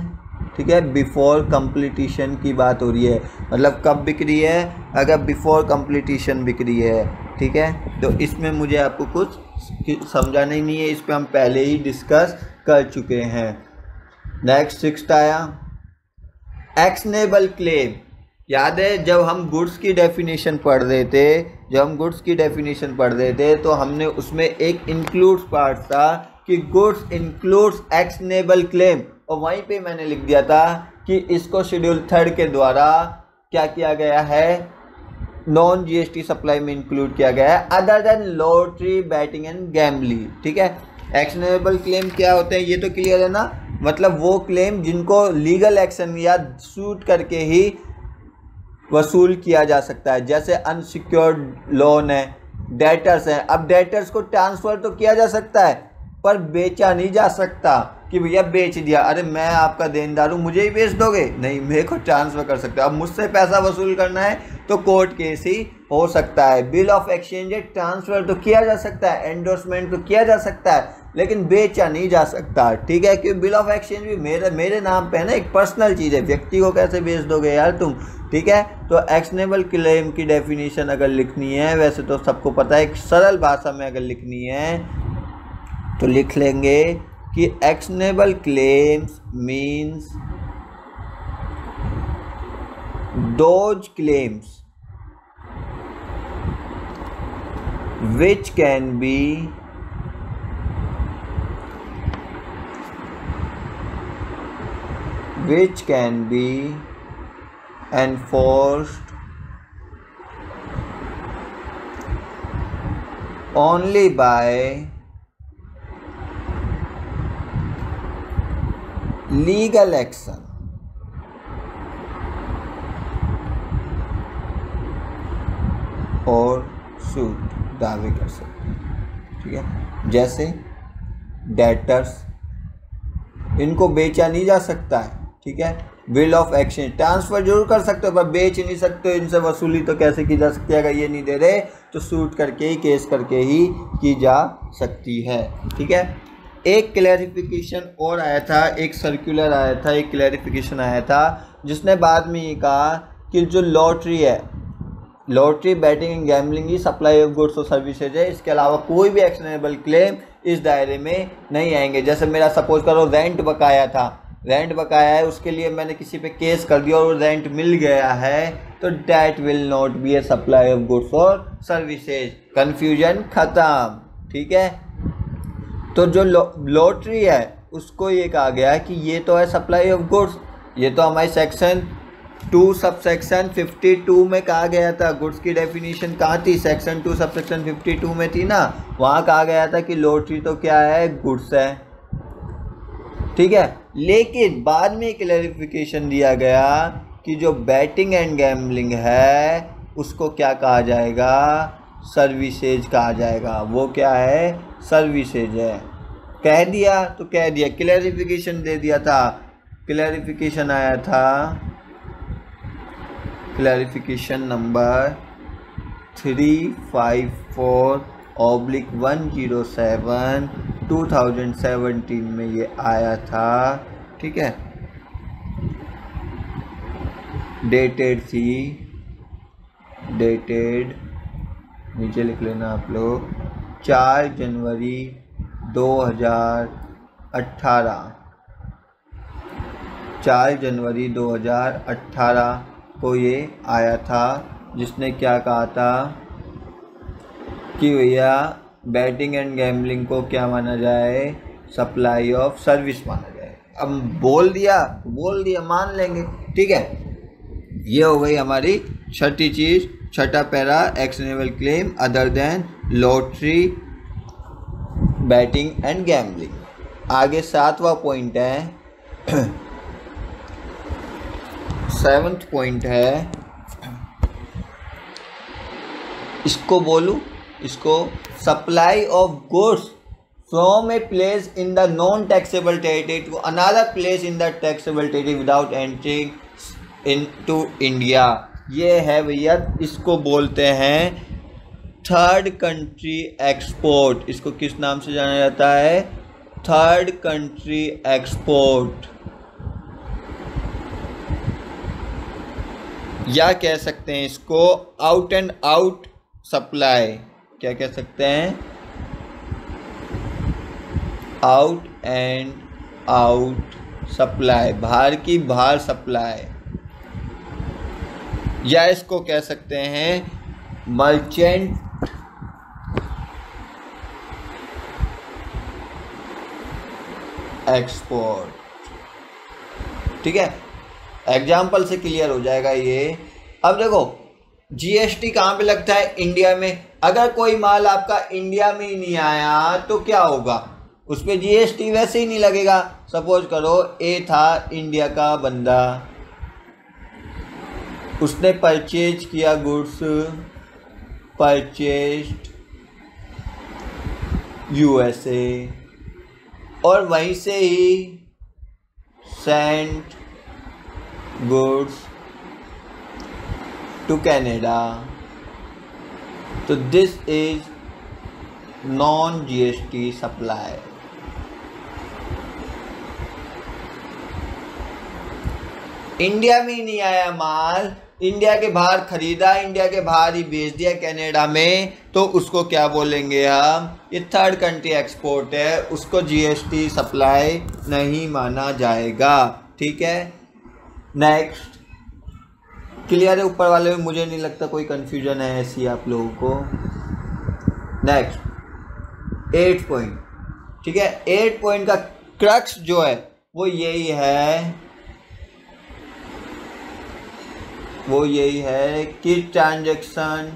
S1: ठीक है। बिफोर कंप्लीटेशन की बात हो रही है, मतलब कब बिक्री है, अगर बिफोर कंप्लीटेशन बिक्री है, ठीक है। तो इसमें मुझे आपको कुछ समझाना ही नहीं है, इस पर हम पहले ही डिस्कस कर चुके हैं। नेक्स्ट 6th आया, एक्शनेबल क्लेम। याद है जब हम गुड्स की डेफिनेशन पढ़ रहे थे, तो हमने उसमें एक इंक्लूड्स पार्ट था कि गुड्स इंक्लूड्स एक्शनेबल क्लेम, और वहीं पे मैंने लिख दिया था कि इसको शेड्यूल 3 के द्वारा क्या किया गया है, नॉन जीएसटी सप्लाई में इंक्लूड किया गया है other than lottery, batting and gambling. ठीक है, एक्शनेबल क्लेम क्या होते हैं ये तो क्लियर है ना, मतलब वो क्लेम जिनको लीगल एक्शन या सूट करके ही वसूल किया जा सकता है, जैसे अनसिक्योर्ड लोन है, डेटर्स हैं। अब डेटर्स को ट्रांसफ़र तो किया जा सकता है पर बेचा नहीं जा सकता कि भैया बेच दिया, अरे मैं आपका देनदार हूँ मुझे ही बेच दोगे, नहीं, मेरे को ट्रांसफ़र कर सकते हो। अब मुझसे पैसा वसूल करना है तो कोर्ट केस ही हो सकता है। बिल ऑफ एक्सचेंज ट्रांसफ़र तो किया जा सकता है, एंडोर्समेंट तो किया जा सकता है, लेकिन बेचा नहीं जा सकता। ठीक है, क्योंकि बिल ऑफ एक्सचेंज भी मेरे नाम पे है ना, एक पर्सनल चीज़ है, व्यक्ति को कैसे बेच दोगे यार तुम। ठीक है, तो एक्शनेबल क्लेम की डेफिनेशन अगर लिखनी है, वैसे तो सबको पता है, एक सरल भाषा में अगर लिखनी है तो लिख लेंगे कि actionable claims means those claims which can be enforced only by legal action और सूट दावे कर सकते हैं। ठीक है, जैसे डेटर्स, इनको बेचा नहीं जा सकता है। ठीक है, बिल ऑफ एक्सचेंज ट्रांसफ़र जरूर कर सकते हो पर बेच नहीं सकते हो, इनसे वसूली तो कैसे की जा सकती है, अगर ये नहीं दे रहे तो सूट करके ही, केस करके ही की जा सकती है। ठीक है, एक क्लैरिफिकेशन और आया था, एक सर्कुलर आया था, एक क्लैरिफिकेशन आया था जिसने बाद में ये कहा कि जो लॉटरी है, लॉटरी, बैटिंग एंड गैम्बलिंग की सप्लाई ऑफ गुड्स और सर्विसेज है, इसके अलावा कोई भी एक्शनेबल क्लेम इस दायरे में नहीं आएंगे। जैसे मेरा सपोज करो रेंट बकाया था, रेंट बकाया है, उसके लिए मैंने किसी पे केस कर दिया और रेंट मिल गया है, तो that will not be A supply of goods और सर्विसेज। कन्फ्यूजन खत्म। ठीक है, तो जो लॉटरी है उसको ये कहा गया है कि ये तो है सप्लाई ऑफ गुड्स, ये तो हमारे सेक्शन 2 सबसेक्शन 52 में कहा गया था। गुड्स की डेफिनेशन कहाँ थी, सेक्शन 2 सबसेक्शन 52 में थी ना, वहाँ कहा गया था कि लॉटरी तो क्या है, गुड्स है। ठीक है, लेकिन बाद में क्लैरिफिकेशन दिया गया कि जो बैटिंग एंड गैम्बलिंग है उसको क्या कहा जाएगा, सर्विसेज कहा जाएगा। वो क्या है, सर्विसेज है। कह दिया तो कह दिया, क्लैरिफिकेशन दे दिया था। क्लैरिफिकेशन आया था, क्लैरिफिकेशन नंबर 354/107 2017 में ये आया था। ठीक है, डेटेड थी, डेटेड नीचे लिख लेना आप लोग, 4 जनवरी 2018, 4 जनवरी 2018 को ये आया था, जिसने क्या कहा था कि भैया बैटिंग एंड गैम्बलिंग को क्या माना जाए, सप्लाई ऑफ सर्विस माना जाए। अब बोल दिया मान लेंगे। ठीक है, ये हो गई हमारी छठी चीज़, छठा para, actionable claim other than lottery, batting and gambling. आगे 7वां पॉइंट है, 7th पॉइंट है, इसको बोलूँ, इसको supply of goods from a place in the non taxable territory to another place in the taxable territory without entering into India. ये है भैया, इसको बोलते हैं थर्ड कंट्री एक्सपोर्ट। इसको किस नाम से जाना जाता है, थर्ड कंट्री एक्सपोर्ट, या कह सकते हैं इसको आउट एंड आउट सप्लाई। क्या कह सकते हैं, आउट एंड आउट सप्लाई, बाहर की बाहर सप्लाई, या इसको कह सकते हैं मर्चेंट एक्सपोर्ट। ठीक है, एग्जाम्पल से क्लियर हो जाएगा ये। अब देखो जीएसटी कहाँ पे लगता है? इंडिया में। अगर कोई माल आपका इंडिया में ही नहीं आया तो क्या होगा? उस पर जीएसटी वैसे ही नहीं लगेगा। सपोज करो ए था इंडिया का बंदा, उसने परचेज किया गुड्स, परचेज्ड यूएसए, और वहीं से ही सेंट गुड्स टू कनाडा। तो this is non GST supply. India में ही नहीं आया माल, इंडिया के बाहर खरीदा, इंडिया के बाहर ही बेच दिया कनाडा में, तो उसको क्या बोलेंगे हम? ये थर्ड कंट्री एक्सपोर्ट है, उसको जीएसटी सप्लाई नहीं माना जाएगा। ठीक है, नेक्स्ट। क्लियर है ऊपर वाले में? मुझे नहीं लगता कोई कंफ्यूजन है ऐसी आप लोगों को। Next 8 point. ठीक है, 8 पॉइंट का क्रक्स जो है वो यही है कि transaction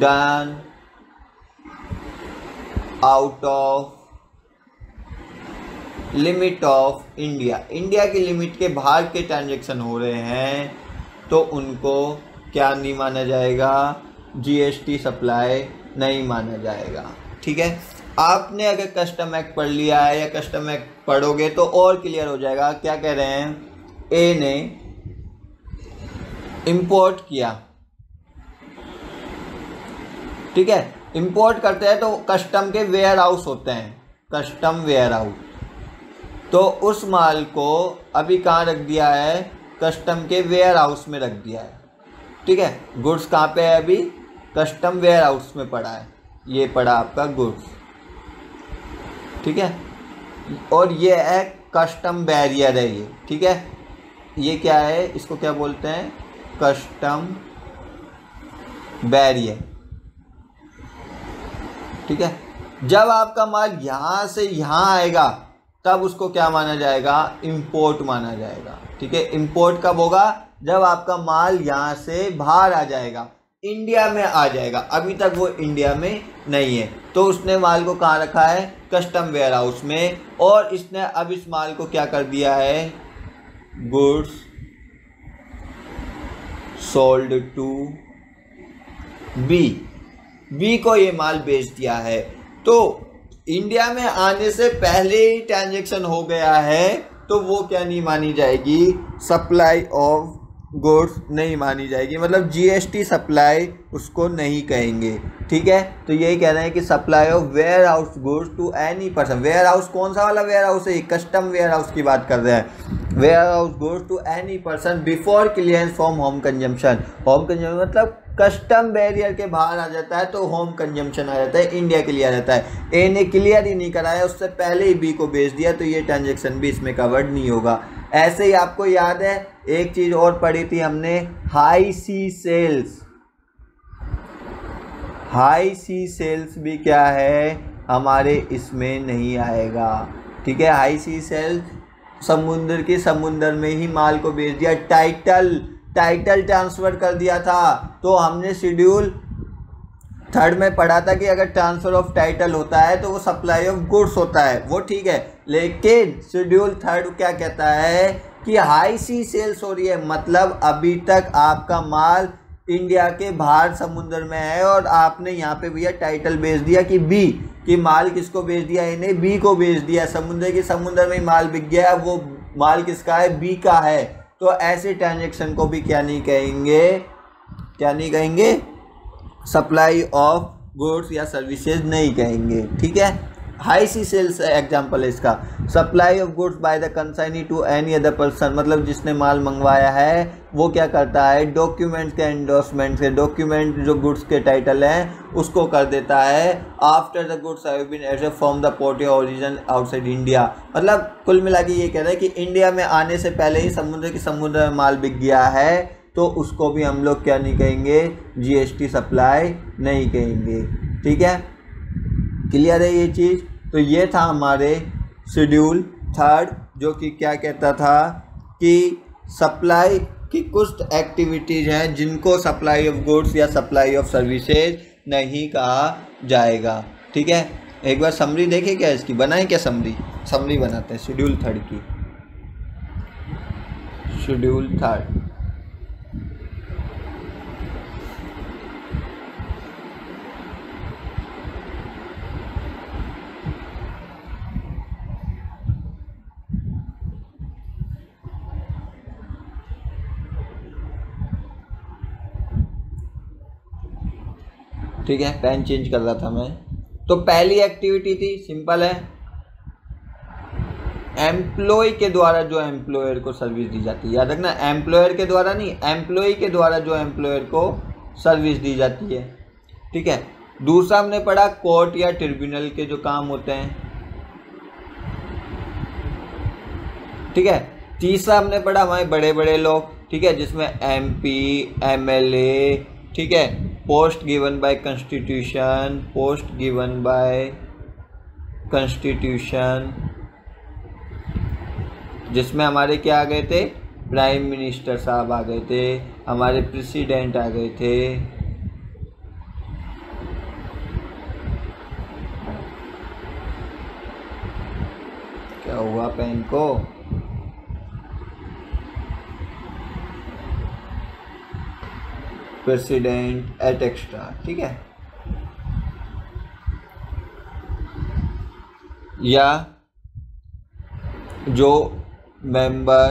S1: done out of limit of India. India की लिमिट के बाहर के ट्रांजैक्शन हो रहे हैं तो उनको क्या नहीं माना जाएगा? जीएसटी सप्लाई नहीं माना जाएगा। ठीक है, आपने अगर कस्टम एक्ट पढ़ लिया है या कस्टम एक्ट पढ़ोगे तो और क्लियर हो जाएगा। क्या कह रहे हैं? ए ने इंपोर्ट किया, ठीक है, इंपोर्ट करते हैं तो कस्टम के वेयर हाउस होते हैं, कस्टम वेयर हाउस। तो उस माल को अभी कहाँ रख दिया है? कस्टम के वेयर हाउस में रख दिया है। ठीक है, गुड्स कहाँ पे है? अभी कस्टम वेयर हाउस में पड़ा है, ये पड़ा आपका गुड्स। ठीक है, और ये है कस्टम बैरियर है ये। ठीक है, ये क्या है? इसको क्या बोलते हैं? Custom barrier. ठीक है, जब आपका माल यहाँ से यहाँ आएगा तब उसको क्या माना जाएगा? इंपोर्ट माना जाएगा। ठीक है, इंपोर्ट कब होगा? जब आपका माल यहाँ से बाहर आ जाएगा, इंडिया में आ जाएगा। अभी तक वो इंडिया में नहीं है तो उसने माल को कहाँ रखा है? कस्टम वेयर हाउस में। और इसने अब इस माल को क्या कर दिया है? गुड्स सोल्ड टू बी को ये माल बेच दिया है। तो इंडिया में आने से पहले ही ट्रांजैक्शन हो गया है तो वो क्या नहीं मानी जाएगी? सप्लाई ऑफ गुड्स नहीं मानी जाएगी, मतलब जीएसटी सप्लाई उसको नहीं कहेंगे। ठीक है, तो यही कह रहे हैं कि supply of warehouse goods to any person. Warehouse कौन सा वाला वेयर हाउस है? कस्टम वेयर हाउस की बात कर रहे हैं। Warehouse goods to any person before clearance from home consumption. Home consumption मतलब कस्टम बैरियर के बाहर आ जाता है तो होम कंजम्पशन आ जाता है, इंडिया के लिए आ जाता है। ए ने क्लियर ही नहीं कराया, उससे पहले ही बी को बेच दिया तो ये ट्रांजैक्शन भी इसमें कवर्ड नहीं होगा। ऐसे ही आपको याद है एक चीज़ और पढ़ी थी हमने, हाई सी सेल्स। हाई सी सेल्स भी क्या है? हमारे इसमें नहीं आएगा। ठीक है, हाई सी सेल्स समुद्र के समुद्र में ही माल को बेच दिया। टाइटल ट्रांसफ़र कर दिया था। तो हमने शेड्यूल 3 में पढ़ा था कि अगर ट्रांसफ़र ऑफ टाइटल होता है तो वो सप्लाई ऑफ गुड्स होता है, वो ठीक है। लेकिन शेड्यूल 3 क्या कहता है कि हाई सी सेल्स हो रही है, मतलब अभी तक आपका माल इंडिया के बाहर समुद्र में है और आपने यहाँ पे भैया टाइटल बेच दिया कि बी, कि माल किसको बेच दिया? इन्हें बी को बेच दिया। समुद्र में माल बिक गया, वो माल किसका है? बी का है। तो ऐसे ट्रांजैक्शन को भी क्या नहीं कहेंगे? सप्लाई ऑफ गुड्स या सर्विसेज नहीं कहेंगे। ठीक है, हाई सी सेल्स एग्जाम्पल है इसका। Supply of goods by the consignee to any other person, मतलब जिसने माल मंगवाया है वो क्या करता है? डॉक्यूमेंट के एंडोर्समेंट से, डॉक्यूमेंट जो गुड्स के टाइटल हैं उसको कर देता है। After the goods have been exported from the port of origin outside India, मतलब कुल मिला के ये कह रहा है कि इंडिया में आने से पहले ही समुद्र में माल बिक गया है तो उसको भी हम लोग क्या नहीं कहेंगे? जीएसटी सप्लाई नहीं कहेंगे। ठीक है, क्लियर है ये चीज़? तो ये था हमारे शेड्यूल 3 जो कि क्या कहता था कि सप्लाई की कुछ एक्टिविटीज़ हैं जिनको सप्लाई ऑफ गुड्स या सप्लाई ऑफ सर्विसेज नहीं कहा जाएगा। ठीक है, एक बार समरी देखें क्या इसकी, बनाएं क्या समरी बनाते हैं शेड्यूल थर्ड की। शेड्यूल थर्ड ठीक है, पेन चेंज कर रहा था मैं। तो पहली एक्टिविटी थी, सिंपल है, एम्प्लॉय के द्वारा जो एम्प्लॉयर को सर्विस दी जाती है। याद रखना, एम्प्लॉयर के द्वारा नहीं, एम्प्लॉय के द्वारा जो एम्प्लॉयर को सर्विस दी जाती है। ठीक है, दूसरा हमने पढ़ा कोर्ट या ट्रिब्यूनल के जो काम होते हैं। ठीक है, तीसरा हमने पढ़ा हमारे बड़े बड़े लोग, ठीक है, जिसमें MP, MLA, ठीक है, पोस्ट गिवन बाय कॉन्स्टिट्यूशन, जिसमें हमारे क्या आ गए थे, प्राइम मिनिस्टर साहब आ गए थे, हमारे प्रेसिडेंट आ गए थे। क्या हुआ पेन को, प्रेसिडेंट एट एक्स्ट्रा। ठीक है, या जो मेंबर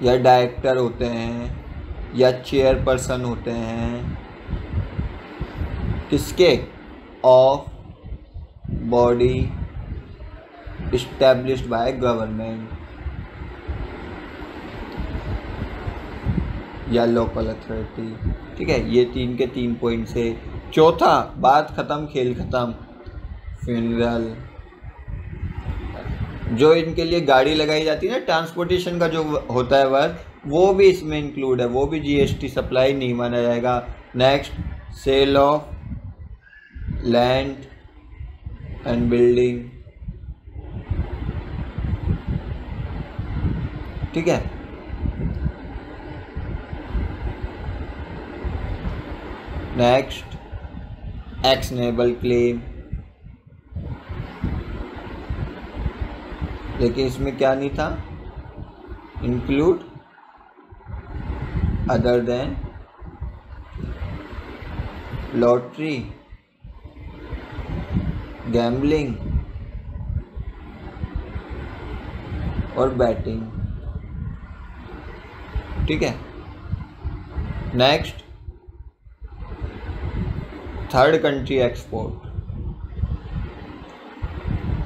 S1: या डायरेक्टर होते हैं या चेयरपर्सन होते हैं किसके, of body established by government या लोकल अथॉरिटी। ठीक है, ये 3 के 3 पॉइंट से। चौथा, बात खत्म खेल खत्म, फ्यूनरल, जो इनके लिए गाड़ी लगाई जाती है ना, ट्रांसपोर्टेशन का जो होता है वर्क, वो भी इसमें इंक्लूड है, वो भी GST सप्लाई नहीं माना जाएगा। Next, sale of land and building. ठीक है, नेक्स्ट, एक्शनेबल क्लेम, लेकिन इसमें क्या नहीं था, include other than lottery, gambling और बैटिंग। ठीक है, next, third country export,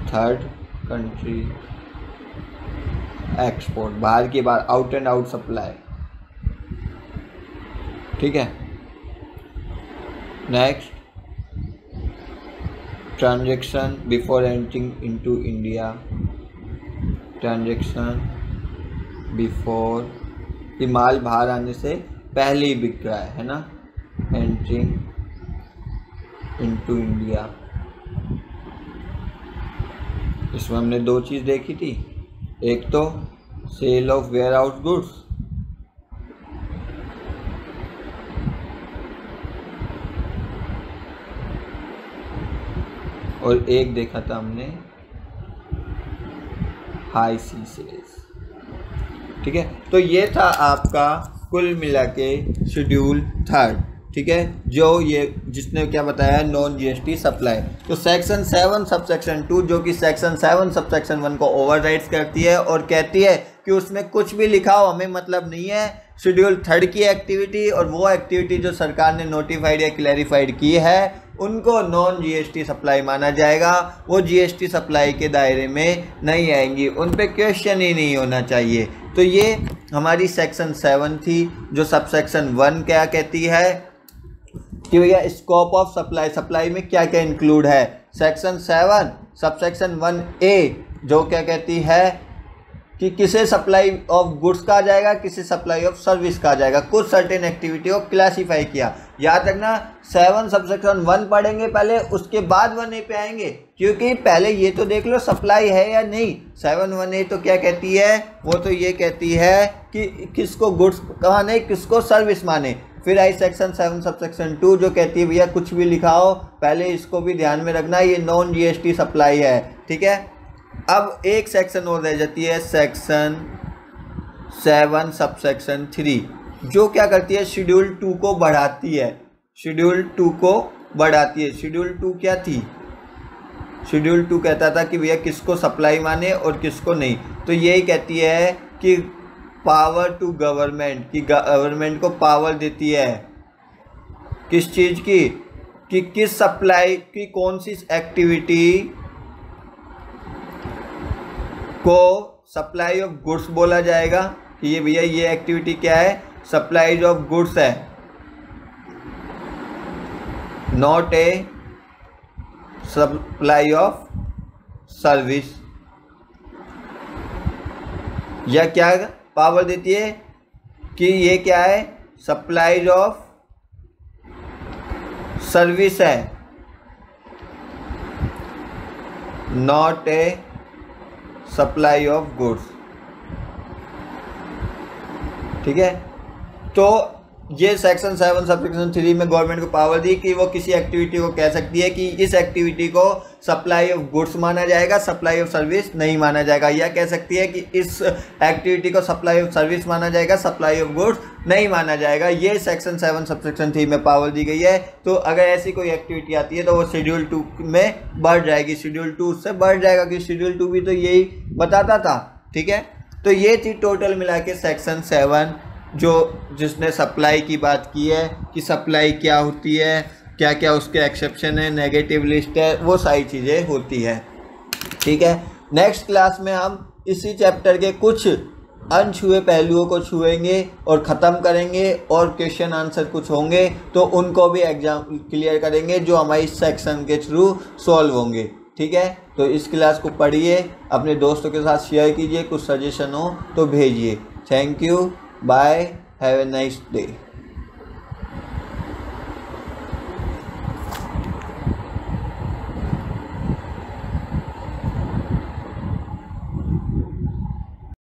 S1: third country export, बाहर की बाहर, आउट एंड आउट सप्लाई। ठीक है, next, transaction before entering into India, transaction before, कि माल बाहर आने से पहले ही बिक रहा है ना, एंटरिंग इनटू इंडिया। इसमें हमने 2 चीज़ देखी थी, एक तो sale of warehouse goods, और एक देखा था हमने हाई सी सेल्स। ठीक है, तो ये था आपका कुल मिला के शेड्यूल थर्ड। ठीक है, जो ये जिसने क्या बताया, नॉन GST सप्लाई। तो सेक्शन 7 सबसेक्शन 2 जो कि सेक्शन 7 सबसेक्शन 1 को ओवरराइड्स करती है और कहती है कि उसमें कुछ भी लिखा हो हमें मतलब नहीं है, शेड्यूल थर्ड की एक्टिविटी और वो एक्टिविटी जो सरकार ने नोटिफाइड या क्लैरिफाइड की है उनको नॉन GST सप्लाई माना जाएगा, वो GST सप्लाई के दायरे में नहीं आएंगी, उन पे क्वेश्चन ही नहीं होना चाहिए। तो ये हमारी सेक्शन 7 थी। जो सबसेक्शन 1 क्या कहती है कि भैया स्कोप ऑफ सप्लाई, सप्लाई में क्या क्या इंक्लूड है। सेक्शन 7 सबसेक्शन 1A जो क्या कहती है कि किसे सप्लाई ऑफ गुड्स कहा जाएगा, किसे सप्लाई ऑफ सर्विस कहा जाएगा। कुछ सर्टेन एक्टिविटी को क्लासीफाई किया। याद रखना 7 सबसेक्शन 1 पढ़ेंगे पहले, उसके बाद 1A पे आएंगे, क्योंकि पहले ये तो देख लो सप्लाई है या नहीं। 7(1)(a) तो क्या कहती है, वो तो ये कहती है कि किसको गुड्स माने, किसको सर्विस माने। फिर आई सेक्शन 7 सबसेक्शन 2 जो कहती है भैया कुछ भी लिखाओ, पहले इसको भी ध्यान में रखना, ये नॉन GST सप्लाई है, ठीक है। अब एक सेक्शन और रह जाती है सेक्शन 7 सबसेक्शन 3, जो क्या करती है, शेड्यूल 2 को बढ़ाती है। शेड्यूल 2 को बढ़ाती है। शेड्यूल 2 क्या थी, शेड्यूल 2 कहता था कि भैया किसको सप्लाई माने और किसको नहीं। तो यही कहती है कि पावर टू गवर्नमेंट, कि गवर्नमेंट को पावर देती है किस चीज़ की, कि किस सप्लाई की कौन सी एक्टिविटी को सप्लाई ऑफ गुड्स बोला जाएगा, कि ये भैया ये एक्टिविटी क्या है, सप्लाई ऑफ गुड्स है, not a supply of service. या क्या पावर देती है कि ये क्या है, सप्लाई ऑफ सर्विस है, not a supply of goods, ठीक है। तो ये सेक्शन 7 सबसेक्शन 3 में गवर्नमेंट को पावर दी कि वो किसी एक्टिविटी को कह सकती है कि इस एक्टिविटी को सप्लाई ऑफ गुड्स माना जाएगा, सप्लाई ऑफ सर्विस नहीं माना जाएगा। या कह सकती है कि इस एक्टिविटी को सप्लाई ऑफ सर्विस माना जाएगा, सप्लाई ऑफ गुड्स नहीं माना जाएगा। ये सेक्शन 7 सबसेक्शन 3 में पावर दी गई है। तो अगर ऐसी कोई एक्टिविटी आती है तो वो शेड्यूल 2 में बढ़ जाएगी, शेड्यूल 2 से बढ़ जाएगा, कि शेड्यूल 2 भी तो यही बताता था, ठीक है। तो ये थी टोटल मिला के सेक्शन 7 जो जिसने सप्लाई की बात की है, कि सप्लाई क्या होती है, क्या क्या उसके एक्सेप्शन है, नेगेटिव लिस्ट है, वो सारी चीज़ें होती है, ठीक है। नेक्स्ट क्लास में हम इसी चैप्टर के कुछ अनछुए पहलुओं को छुएंगे और ख़त्म करेंगे, और क्वेश्चन आंसर कुछ होंगे तो उनको भी एग्जाम क्लियर करेंगे, जो हमारे इस सेक्शन के थ्रू सॉल्व होंगे, ठीक है। तो इस क्लास को पढ़िए, अपने दोस्तों के साथ शेयर कीजिए, कुछ सजेशन हो तो भेजिए। Thank you, bye, have a nice day.